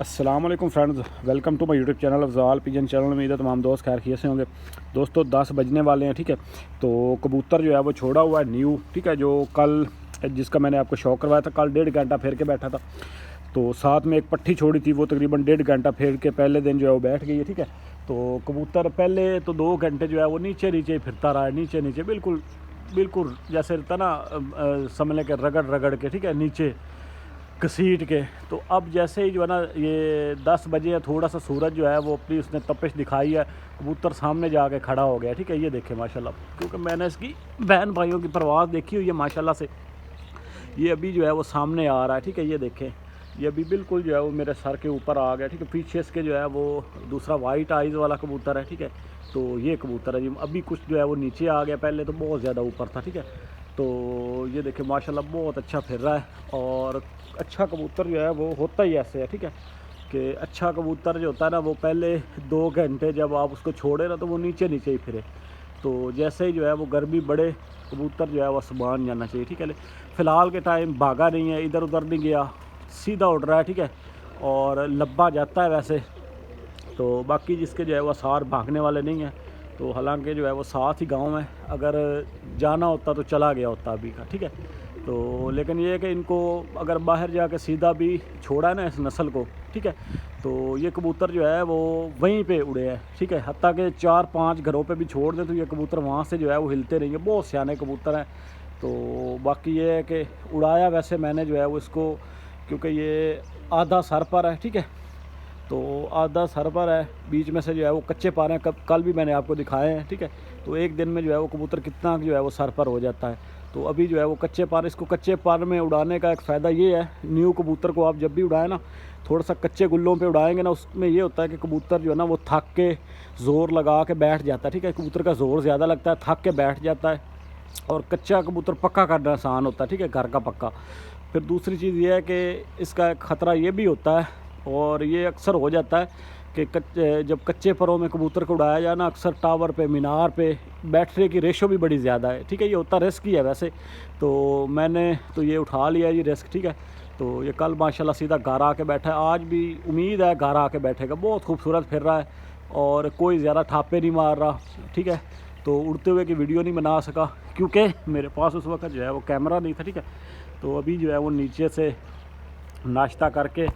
अस्सलाम वालेकुम friends, welcome to my YouTube channel Afzal pigeon channel में। इधर तमाम दोस्त खैर खैरियत से होंगे। दोस्तों 10 बजने वाले हैं, ठीक है। तो कबूतर जो है वो छोड़ा हुआ है न्यू, ठीक है, जो कल जिसका मैंने आपको शौक करवाया था। कल 1.5 घंटा फेर के बैठा था, तो साथ में एक पट्टी छोड़ी थी, वो तकरीबन 1.5 घंटा फेर के पहले दिन जो है वो बैठ गई है, ठीक है। तो कबूतर पहले तो 2 घंटे जो है वो नीचे नीचे फिरता रहा है, नीचे नीचे बिल्कुल बिल्कुल जैसे रहता ना, समझ लें कि रगड़ रगड़ के, ठीक है, नीचे घसीट के। तो अब जैसे ही जो है ना ये 10 बजे है, थोड़ा सा सूरज जो है वो अपनी उसने तपिश दिखाई है, कबूतर सामने जाके खड़ा हो गया, ठीक है। ये देखें माशाल्लाह, क्योंकि मैंने इसकी बहन भाइयों की परवाज़ देखी हुई है माशाल्लाह से। ये अभी जो है वो सामने आ रहा है, ठीक है। ये देखें, ये अभी बिल्कुल जो है वो मेरे सर के ऊपर आ गया, ठीक है। पीछे इसके जो है वो दूसरा वाइट आइज़ वाला कबूतर है, ठीक है। तो ये कबूतर है जी, अभी कुछ जो है वो नीचे आ गया, पहले तो बहुत ज़्यादा ऊपर था, ठीक है। तो ये देखिए माशाल्लाह बहुत अच्छा फिर रहा है। और अच्छा कबूतर जो है वो होता ही ऐसे है, ठीक है, कि अच्छा कबूतर जो होता है ना वो पहले 2 घंटे जब आप उसको छोड़े ना तो वो नीचे नीचे ही फिरे। तो जैसे ही जो है वो गर्मी बढ़े, कबूतर जो है वो आसमान जाना चाहिए, ठीक है। फ़िलहाल के टाइम भागा नहीं है, इधर उधर नहीं गया, सीधा उड़ रहा है, ठीक है। और लब्बा जाता है वैसे। तो बाकी जिसके जो है वो आसार भागने वाले नहीं हैं। तो हालांकि जो है वो साथ ही गांव है, अगर जाना होता तो चला गया होता अभी का, ठीक है। तो लेकिन ये है कि इनको अगर बाहर जाके सीधा भी छोड़ा है ना इस नस्ल को, ठीक है, तो ये कबूतर जो है वो वहीं पे उड़े हैं, ठीक है। हत्ता के 4-5 घरों पे भी छोड़ दें तो ये कबूतर वहाँ से जो है वो हिलते रहेंगे। बहुत सियाने कबूतर हैं। तो बाकी ये है कि उड़ाया वैसे मैंने जो है वो इसको, क्योंकि ये आधा सर पर है, ठीक है। तो आधा सर पर है, बीच में से जो है वो कच्चे पारे हैं, कल भी मैंने आपको दिखाए हैं, ठीक है। तो एक दिन में जो है वो कबूतर कितना जो है वो सर पर हो जाता है। तो अभी जो है वो कच्चे पार, इसको कच्चे पार में उड़ाने का एक फ़ायदा ये है, न्यू कबूतर को आप जब भी उड़ाएं ना, थोड़ा सा कच्चे गुल्लों पे उड़ाएंगे ना, उसमें ये होता है कि कबूतर जो है ना वो थक के ज़ोर लगा के बैठ जाता है, ठीक है। कबूतर का ज़ोर ज़्यादा लगता है, थक के बैठ जाता है। और कच्चा कबूतर पक्का करना आसान होता है, ठीक है, घर का पक्का। फिर दूसरी चीज़ ये है कि इसका एक ख़तरा ये भी होता है, और ये अक्सर हो जाता है कि जब कच्चे परों में कबूतर को उड़ाया जाए ना, अक्सर टावर पे, मीनार पे बैठने की रेशो भी बड़ी ज़्यादा है, ठीक है। ये होता रिस्क ही है वैसे। तो मैंने तो ये उठा लिया ये रिस्क, ठीक है। तो ये कल माशाल्लाह सीधा घर आके बैठा है, आज भी उम्मीद है घर आके बैठेगा। बहुत खूबसूरत फिर रहा है और कोई ज़्यादा ठापे नहीं मार रहा, ठीक है। तो उड़ते हुए की वीडियो नहीं बना सका क्योंकि मेरे पास उस वक्त जो है वो कैमरा नहीं था, ठीक है। तो अभी जो है वो नीचे से नाश्ता करके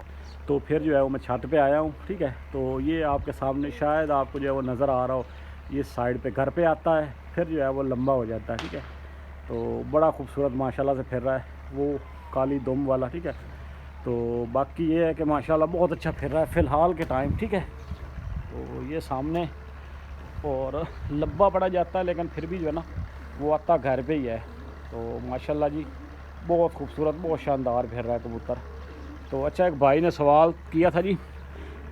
तो फिर जो है वो मैं छत पे आया हूँ, ठीक है। तो ये आपके सामने शायद आपको जो है वो नज़र आ रहा हो, ये साइड पे घर पे आता है, फिर जो है वो लंबा हो जाता है, ठीक है। तो बड़ा खूबसूरत माशाल्लाह से फिर रहा है वो काली दुम वाला, ठीक है। तो बाकी ये है कि माशाल्लाह बहुत अच्छा फिर रहा है फ़िलहाल के टाइम, ठीक है। तो ये सामने और लंबा पड़ा जाता है, लेकिन फिर भी जो है ना वो आता घर पे ही है। तो माशाल्लाह जी बहुत खूबसूरत, बहुत शानदार फिर रहा है कबूतर। तो अच्छा, एक भाई ने सवाल किया था जी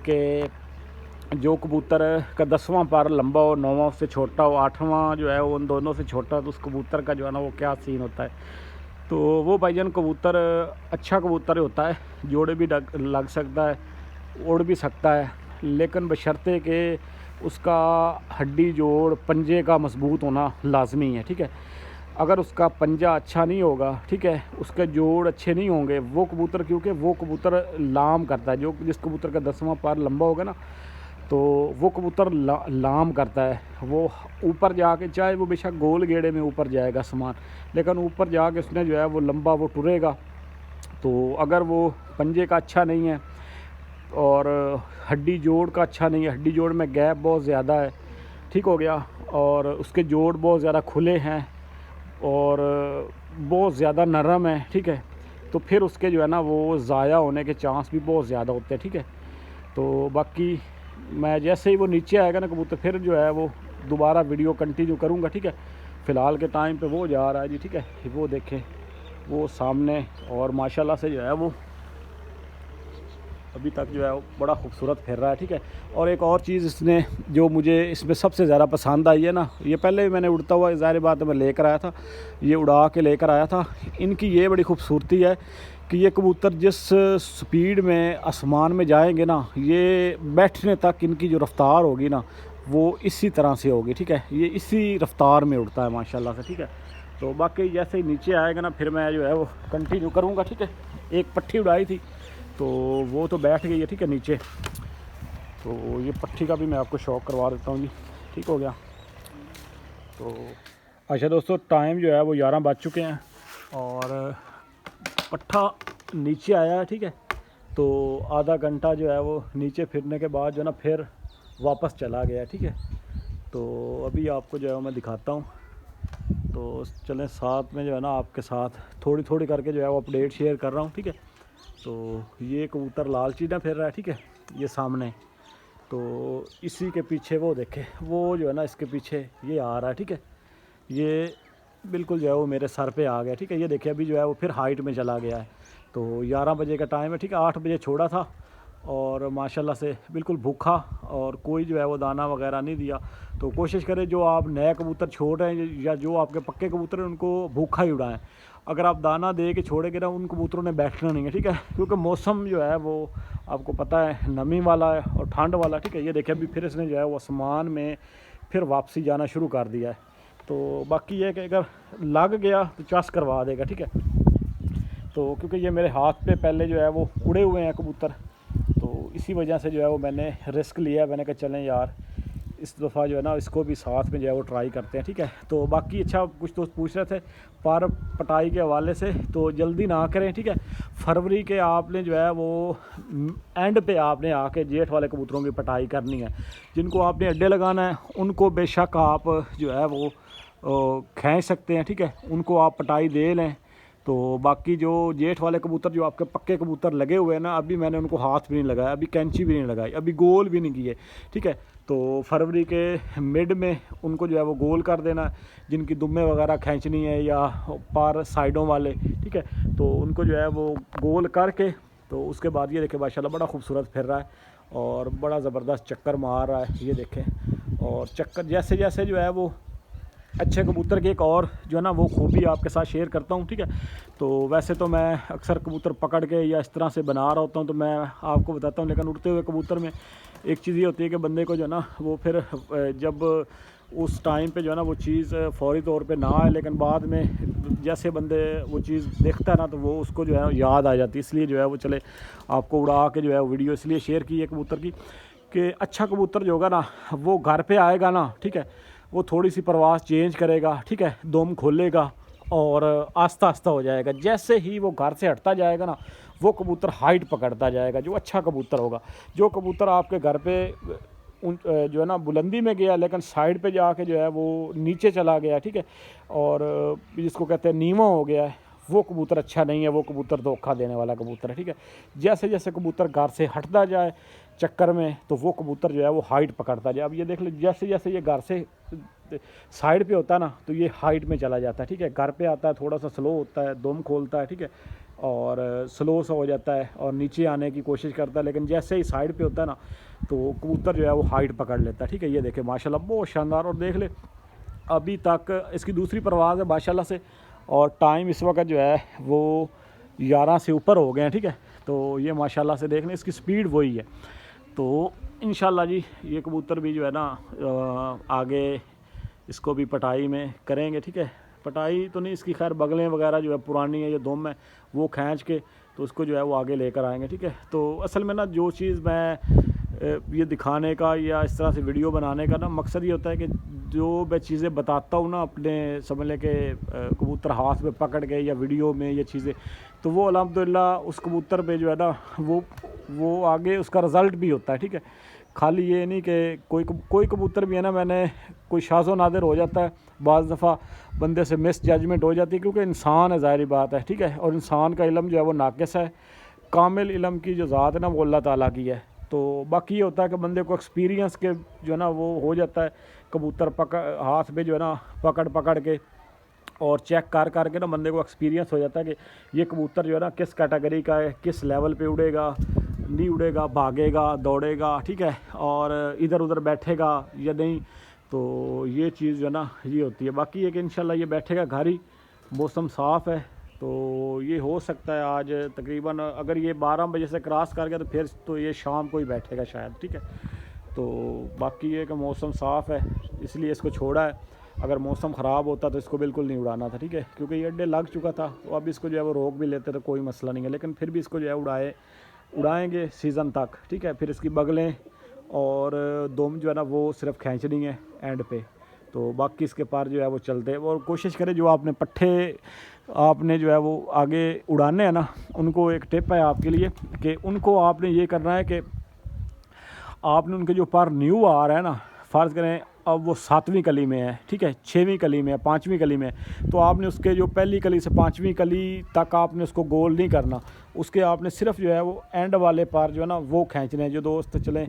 कि जो कबूतर का 10वां पर लंबा हो, 9वां उससे छोटा हो, 8वां जो है वो उन दोनों से छोटा हो, तो उस कबूतर का जो है ना वो क्या सीन होता है। तो वो भाईजान कबूतर अच्छा कबूतर होता है, जोड़े भी लग सकता है, उड़ भी सकता है, लेकिन बशर्ते कि उसका हड्डी जोड़ पंजे का मजबूत होना लाजमी है, ठीक है। अगर उसका पंजा अच्छा नहीं होगा, ठीक है, उसके जोड़ अच्छे नहीं होंगे, वो कबूतर, क्योंकि वो कबूतर लाम करता है, जो जिस कबूतर का 10वां पर लंबा होगा ना, तो वो कबूतर लाम करता है। वो ऊपर जाके, चाहे वो बेशक गोल गेड़े में ऊपर जाएगा सामान, लेकिन ऊपर जाके उसने जो है वो लंबा वो टुरेगा। तो अगर वो पंजे का अच्छा नहीं है और हड्डी जोड़ का अच्छा नहीं है, हड्डी जोड़ में गैप बहुत ज़्यादा है, ठीक हो गया, और उसके जोड़ बहुत ज़्यादा खुले हैं और बहुत ज़्यादा नरम है, ठीक है, तो फिर उसके जो है ना वो ज़ाया होने के चांस भी बहुत ज़्यादा होते हैं, ठीक है। तो बाकी मैं जैसे ही वो नीचे आएगा ना कबूतर, फिर जो है वो दोबारा वीडियो कंटिन्यू करूँगा, ठीक है। फ़िलहाल के टाइम पे वो जा रहा है जी, ठीक है, वो देखें वो सामने, और माशाल्लाह से जो है वो अभी तक जो है वो बड़ा खूबसूरत फिर रहा है, ठीक है। और एक और चीज़ इसने जो मुझे इसमें सबसे ज़्यादा पसंद आई है ना, ये पहले भी मैंने उड़ता हुआ ज़ाहिर बात है मैं लेकर आया था, ये उड़ा के लेकर आया था। इनकी ये बड़ी खूबसूरती है कि ये कबूतर जिस स्पीड में आसमान में जाएंगे ना, ये बैठने तक इनकी जो रफ़्तार होगी ना वो इसी तरह से होगी, ठीक है। ये इसी रफ़्तार में उड़ता है माशाल्लाह से, ठीक है। तो बाकी जैसे ही नीचे आएगा ना फिर मैं जो है वो कंटिन्यू करूँगा, ठीक है। एक पट्टी उड़ाई थी तो वो तो बैठ गई है, ठीक है, नीचे। तो ये पट्टी का भी मैं आपको शौक करवा देता हूँ जी। ठीक हो गया। तो अच्छा दोस्तों, टाइम जो है वो 11 बज चुके हैं और पट्ठा नीचे आया है, ठीक है। तो आधा घंटा जो है वो नीचे फिरने के बाद जो है ना फिर वापस चला गया, ठीक है। तो अभी आपको जो है मैं दिखाता हूँ। तो चलें साथ में जो है ना आपके साथ थोड़ी थोड़ी करके जो है वो अपडेट शेयर कर रहा हूँ, ठीक है। तो ये कबूतर लाल चीना फिर रहा है, ठीक है, ये सामने। तो इसी के पीछे वो देखे, वो जो है ना इसके पीछे ये आ रहा है, ठीक है। ये बिल्कुल जो है वो मेरे सर पे आ गया, ठीक है। ये देखिए अभी जो है वो फिर हाइट में चला गया है। तो 11 बजे का टाइम है, ठीक है। 8 बजे छोड़ा था और माशाल्लाह से बिल्कुल भूखा, और कोई जो है वो दाना वगैरह नहीं दिया। तो कोशिश करें जो आप नए कबूतर छोड़ रहे हैं या जो आपके पक्के कबूतर हैं उनको भूखा ही उड़ाएं। अगर आप दाना दे के छोड़ेंगे ना, उन कबूतरों ने बैठना नहीं है, ठीक है। क्योंकि मौसम जो है वो आपको पता है नमी वाला है और ठंड वाला, ठीक है। ये देखिए अभी फिर इसने जो है वो आसमान में फिर वापसी जाना शुरू कर दिया है। तो बाकी ये है कि अगर लग गया तो चस करवा देगा, ठीक है। तो क्योंकि ये मेरे हाथ पे पहले जो है वो उड़े हुए हैं कबूतर, तो इसी वजह से जो है वो मैंने रिस्क लिया। मैंने कहा चलें यार इस दफ़ा जो है ना इसको भी साथ में जो है वो ट्राई करते हैं, ठीक है। तो बाकी अच्छा कुछ दोस्त पूछ रहे थे पर पटाई के हवाले से, तो जल्दी ना करें, ठीक है। फरवरी के आपने जो है वो एंड पे आपने आके जेठ वाले कबूतरों की पटाई करनी है। जिनको आपने अड्डे लगाना है उनको बेशक आप जो है वो खींच सकते हैं, ठीक है, उनको आप पटाई दे लें। तो बाकी जो जेठ वाले कबूतर जो आपके पक्के कबूतर लगे हुए हैं ना, अभी मैंने उनको हाथ भी नहीं लगाया, अभी कैंची भी नहीं लगाई, अभी गोल भी नहीं किए, ठीक है। तो फरवरी के मिड में उनको जो है वो गोल कर देना, जिनकी दुम्मे वगैरह खींचनी है या पार साइडों वाले, ठीक है। तो उनको जो है वो गोल करके, तो उसके बाद ये देखें माशाल्लाह बड़ा खूबसूरत फिर रहा है और बड़ा ज़बरदस्त चक्कर मार रहा है, ये देखें। और चक्कर जैसे जैसे जो है वो अच्छे कबूतर की एक और जो है ना वो खूबी आपके साथ शेयर करता हूँ, ठीक है। तो वैसे तो मैं अक्सर कबूतर पकड़ के या इस तरह से बना रहा होता हूँ तो मैं आपको बताता हूँ, लेकिन उड़ते हुए कबूतर में एक चीज़ ये होती है कि बंदे को जो है ना वो फिर जब उस टाइम पे जो है ना वो चीज़ फौरी तौर पे ना आए, लेकिन बाद में जैसे बंदे वो चीज़ देखता है ना तो वो उसको जो है याद आ जाती है। इसलिए जो है वो चले आपको उड़ा के जो है वीडियो इसलिए शेयर की है कबूतर की, कि अच्छा कबूतर जो होगा ना वो घर पे आएगा ना, ठीक है, वो थोड़ी सी परवास चेंज करेगा, ठीक है, दम खोलेगा और आस्ता आस्ता हो जाएगा। जैसे ही वो घर से हटता जाएगा ना वो कबूतर हाइट पकड़ता जाएगा, जो अच्छा कबूतर होगा। जो कबूतर आपके घर पे जो है ना बुलंदी में गया लेकिन साइड पे जाके जो है वो नीचे चला गया, ठीक है, और जिसको कहते हैं नीवा हो गया है, वो कबूतर अच्छा नहीं है, वो कबूतर धोखा देने वाला कबूतर है, ठीक है। जैसे जैसे कबूतर घर से हटता जाए चक्कर में तो वो कबूतर जो है वो हाइट पकड़ता जाए। अब ये देख लो जैसे जैसे ये घर से साइड पे होता है ना तो ये हाइट में चला जाता है, ठीक है। घर पे आता है थोड़ा सा स्लो होता है, दम खोलता है, ठीक है, और स्लो सा हो जाता है और नीचे आने की कोशिश करता है, लेकिन जैसे ही साइड पे होता है ना तो कबूतर जो है वो हाइट पकड़ लेता है, ठीक है। ये देखे माशाल्लाह बहुत शानदार। और देख ले अभी तक इसकी दूसरी परवाज़ है माशाल्लाह से, और टाइम इस वक्त जो है वो 11 से ऊपर हो गए हैं, ठीक है। तो ये माशाल्लाह से देख लें इसकी स्पीड वही है। तो इंशाल्लाह जी ये कबूतर भी जो है ना आगे इसको भी पटाई में करेंगे, ठीक है। पटाई तो नहीं इसकी, खैर बगलें वगैरह जो है पुरानी है, ये दुम है, वो खींच के तो उसको जो है वो आगे लेकर आएंगे, ठीक है। तो असल में ना जो चीज़ मैं ये दिखाने का या इस तरह से वीडियो बनाने का ना मकसद ये होता है कि जो मैं चीज़ें बताता हूँ ना अपने समझ लें कि कबूतर हाथ में पकड़ के या वीडियो में ये चीज़ें, तो वो अल्हम्दुलिल्लाह उस कबूतर पे जो है ना वो आगे उसका रिज़ल्ट भी होता है, ठीक है। खाली ये नहीं कि कोई कबूतर भी है ना, मैंने कोई शाज़ो नादिर हो जाता है, बाज़ दफ़ा बंदे से मिस जजमेंट हो जाती है, क्योंकि इंसान है ज़ाहिर बात है, ठीक है। और इंसान का इल्म जो है वो नाक़िस है, कामिल इल्म की जो ज़ात है ना वो अल्लाह ताला की है। तो बाकी ये होता है कि बंदे को एक्सपीरियंस के जो है ना वो हो जाता है, कबूतर हाथ में जो है ना पकड़ के और चेक कर के ना बंदे को एक्सपीरियंस हो जाता है कि ये कबूतर जो है ना किस कैटेगरी का है, किस लेवल पे उड़ेगा, नहीं उड़ेगा, भागेगा, दौड़ेगा, ठीक है, और इधर उधर बैठेगा या नहीं। तो ये चीज़ जो है ना ये होती है। बाकी ये कि इंशाल्लाह ये बैठेगा घर ही, मौसम साफ़ है, तो ये हो सकता है आज तकरीबन अगर ये 12 बजे से क्रॉस कर गया तो फिर तो ये शाम को ही बैठेगा शायद, ठीक है। तो बाकी ये कि मौसम साफ़ है इसलिए इसको छोड़ा है। अगर मौसम ख़राब होता तो इसको बिल्कुल नहीं उड़ाना था, ठीक है, क्योंकि ये अड्डे लग चुका था। तो अब इसको जो है वो रोक भी लेते तो कोई मसला नहीं है, लेकिन फिर भी इसको जो है उड़ाए उड़ाएंगे सीज़न तक, ठीक है। फिर इसकी बगलें और दुम जो है ना वो सिर्फ खींचनी है एंड पे, तो बाकी इसके पार जो है वो चलते हैं। और कोशिश करें जो आपने पट्ठे आपने जो है वो आगे उड़ाने हैं ना, उनको एक टिप है आपके लिए कि उनको आपने ये करना है कि आपने उनके जो पर न्यू आ रहा है ना, फ़र्ज़ करें अब वो 7वीं कली में है, ठीक है, 6वीं कली में है, 5वीं कली में है, तो आपने उसके जो पहली कली से 5वीं कली तक आपने उसको गोल नहीं करना, उसके आपने सिर्फ जो है वो एंड वाले पार जो है ना वो खींचने हैं। जो दोस्त चलें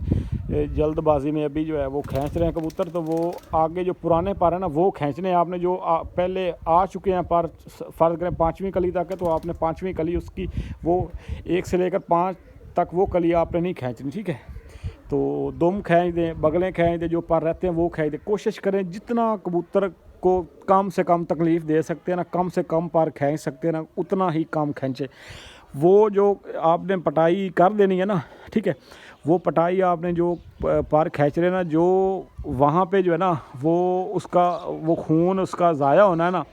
जल्दबाजी में अभी जो है वो खींच रहे हैं कबूतर, तो वो आगे जो पुराने पार है ना वो खींचने हैं आपने। जो पहले आ चुके हैं पार, फ़र्ज़ करें 5वीं कली तक है, तो आपने 5वीं कली उसकी वो 1 से लेकर 5 तक वो कली आपने नहीं खींचनी, ठीक है। तो दुम खींच दें, बगलें खींच दें, जो पर रहते हैं वो खींच दें। कोशिश करें जितना कबूतर को कम से कम तकलीफ़ दे सकते हैं ना, कम से कम पर खींच सकते हैं ना, उतना ही कम खींचे। वो जो आपने पटाई कर देनी है ना, ठीक है, वो पटाई आपने जो पर खींच रहे ना, जो वहाँ पे जो है ना वो उसका वो खून उसका ज़ाया होना है ना,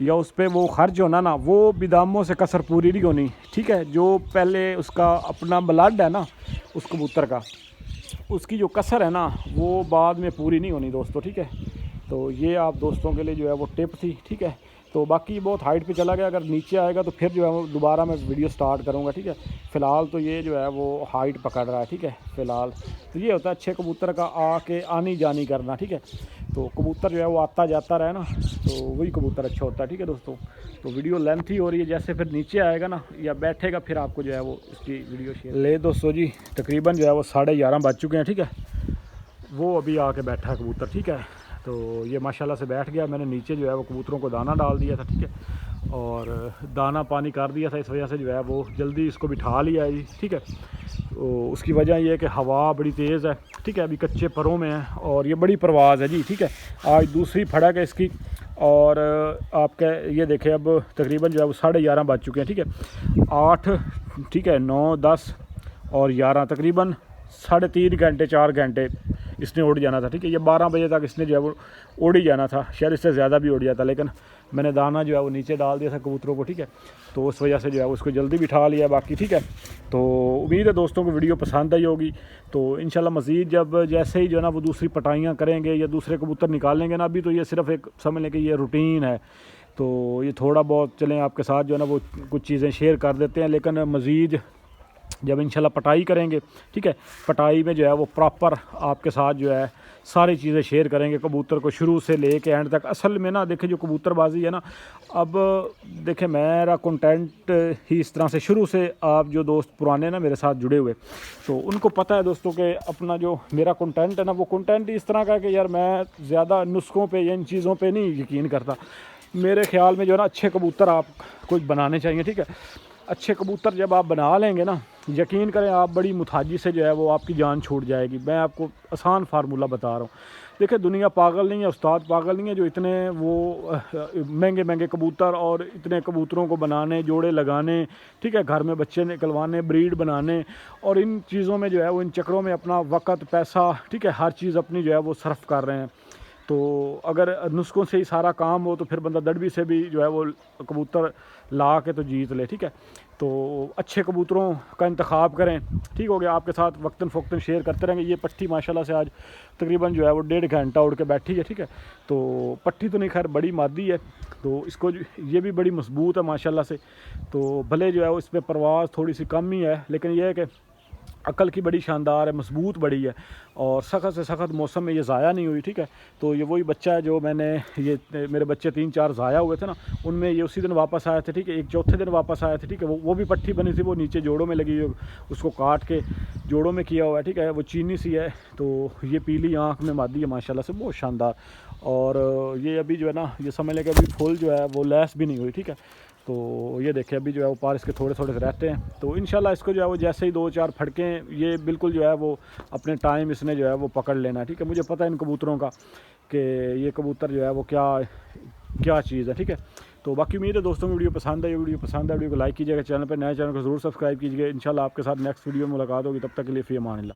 या उस पर वो खर्च होना ना, वो बिदामों से कसर पूरी नहीं होनी, ठीक है। जो पहले उसका अपना ब्लड है ना उस कबूतर का, उसकी जो कसर है ना वो बाद में पूरी नहीं होनी दोस्तों, ठीक है। तो ये आप दोस्तों के लिए जो है वो टिप थी, ठीक है। तो बाकी बहुत हाइट पे चला गया, अगर नीचे आएगा तो फिर जो है वो दोबारा मैं वीडियो स्टार्ट करूँगा, ठीक है। फ़िलहाल तो ये जो है वो हाइट पकड़ रहा है, ठीक है। फ़िलहाल तो ये होता है अच्छे कबूतर का आके आनी जानी करना, ठीक है। तो कबूतर जो है वो आता जाता रहे ना, तो वही कबूतर अच्छा होता है, ठीक है दोस्तों। तो वीडियो लेंथ ही हो रही है, जैसे फिर नीचे आएगा ना या बैठेगा फिर आपको जो है वो इसकी वीडियो शेयर ले दोस्तों जी। तकरीबन जो है वो 11:30 बज चुके हैं, ठीक है। वो अभी आके बैठा है कबूतर, ठीक है। तो ये माशाल्लाह से बैठ गया। मैंने नीचे जो है वो कबूतरों को दाना डाल दिया था, ठीक है, और दाना पानी कर दिया था, इस वजह से जो है वो जल्दी इसको बिठा लिया है जी, ठीक है। तो उसकी वजह ये है कि हवा बड़ी तेज़ है, ठीक है, अभी कच्चे परों में है और ये बड़ी परवाज़ है जी, ठीक है। आज दूसरी फड़क है इसकी, और आपका ये देखें अब तकरीबन जो है वो 11:30 बज चुके हैं, ठीक है। 8, ठीक है, 9, 10 और 11, तकरीबन 3.5 घंटे 4 घंटे इसने उड़ जाना था, ठीक है। ये 12 बजे तक इसने जो है वो उड़ ही जाना था, शायद इससे ज़्यादा भी उड़ जाता, लेकिन मैंने दाना जो है वो नीचे डाल दिया था कबूतरों को, ठीक है। तो उस वजह से जो है उसको जल्दी बिठा लिया बाकी, ठीक है। तो उम्मीद है दोस्तों को वीडियो पसंद आई होगी। तो इंशाल्लाह मज़ीद जब जैसे ही जो है ना वो दूसरी पटाइयाँ करेंगे या दूसरे कबूतर निकालेंगे ना, अभी तो ये सिर्फ एक समझ लें कि ये रूटीन है, तो ये थोड़ा बहुत चलें आपके साथ जो है ना वो कुछ चीज़ें शेयर कर देते हैं। लेकिन मज़ीद जब इंशाल्लाह पटाई करेंगे, ठीक है, पटाई में जो है वो प्रॉपर आपके साथ जो है सारी चीज़ें शेयर करेंगे, कबूतर को शुरू से लेके एंड तक। असल में ना देखिए जो कबूतरबाजी है ना, अब देखें मेरा कंटेंट ही इस तरह से शुरू से, आप जो दोस्त पुराने ना मेरे साथ जुड़े हुए, तो उनको पता है दोस्तों कि अपना जो मेरा कंटेंट है ना वो कंटेंट इस तरह का है कि यार मैं ज़्यादा नुस्खों पे या इन चीज़ों पे नहीं यकीन करता। मेरे ख्याल में जो है ना अच्छे कबूतर आप कुछ बनाने चाहिए, ठीक है। अच्छे कबूतर जब आप बना लेंगे ना, यकीन करें आप बड़ी मुताजी से जो है वो आपकी जान छूट जाएगी। मैं आपको आसान फार्मूला बता रहा हूँ। देखिए दुनिया पागल नहीं है, उस्ताद पागल नहीं है जो इतने वो महंगे महंगे कबूतर और इतने कबूतरों को बनाने, जोड़े लगाने, ठीक है, घर में बच्चे निकलवाने, ब्रीड बनाने, और इन चीज़ों में जो है वो इन चक्रों में अपना वक़्त, पैसा, ठीक है, हर चीज़ अपनी जो है वो सर्फ कर रहे हैं। तो अगर नुस्खों से ही सारा काम हो तो फिर बंदा दड़बी से भी जो है वो कबूतर ला के तो जीत ले, ठीक है। तो अच्छे कबूतरों का इंतखाब करें, ठीक हो गया। आपके साथ वक्तन फ़ोक्तन शेयर करते रहेंगे। ये पट्टी माशाल्लाह से आज तकरीबन जो है वो 1.5 घंटा उड़ के बैठी है, ठीक है। तो पट्टी तो नहीं, खैर बड़ी मादी है, तो इसको ये भी बड़ी मजबूत है माशाल्लाह से। तो भले जो है वो इस पर परवाज़ थोड़ी सी कम ही है, लेकिन यह है कि अकल की बड़ी शानदार है, मजबूत बड़ी है, और सख्त से सख्त मौसम में ये ज़ाया नहीं हुई, ठीक है। तो ये वही बच्चा है जो मैंने, ये मेरे बच्चे 3-4 ज़ाया हुए थे ना, उनमें ये उसी दिन वापस आए थे, ठीक है। एक चौथे दिन वापस आए थे, ठीक है। वो भी पट्टी बनी थी, वो नीचे जोड़ों में लगी हुई, उसको काट के जोड़ों में किया हुआ है, ठीक है। वो चीनी सी है, तो ये पीली आँख में मादी है माशाल्लाह से, बहुत शानदार। और ये अभी जो है ना, ये समझ लें कि अभी फुल जो है वो लैस भी नहीं हुई, ठीक है। तो ये देखें अभी जो है वो पार इसके थोड़े थोड़े रहते हैं। तो इंशाल्लाह इसको जो है वो जैसे ही 2-4 फड़कें, ये बिल्कुल जो है वो अपने टाइम इसने जो है वो पकड़ लेना है, ठीक है। मुझे पता है इन कबूतरों का कि ये कबूतर जो है वो क्या चीज़ है, ठीक है। तो बाकी उम्मीद है दोस्तों वीडियो पसंद है। वीडियो को लाइक कीजिएगा, चैनल पर नए चैनल को ज़रूर सब्सक्राइब कीजिएगा। इंशाल्लाह आपके साथ नेक्स्ट वीडियो में मुलाकात होगी, तब तक के लिए फ़ी अमान अल्लाह।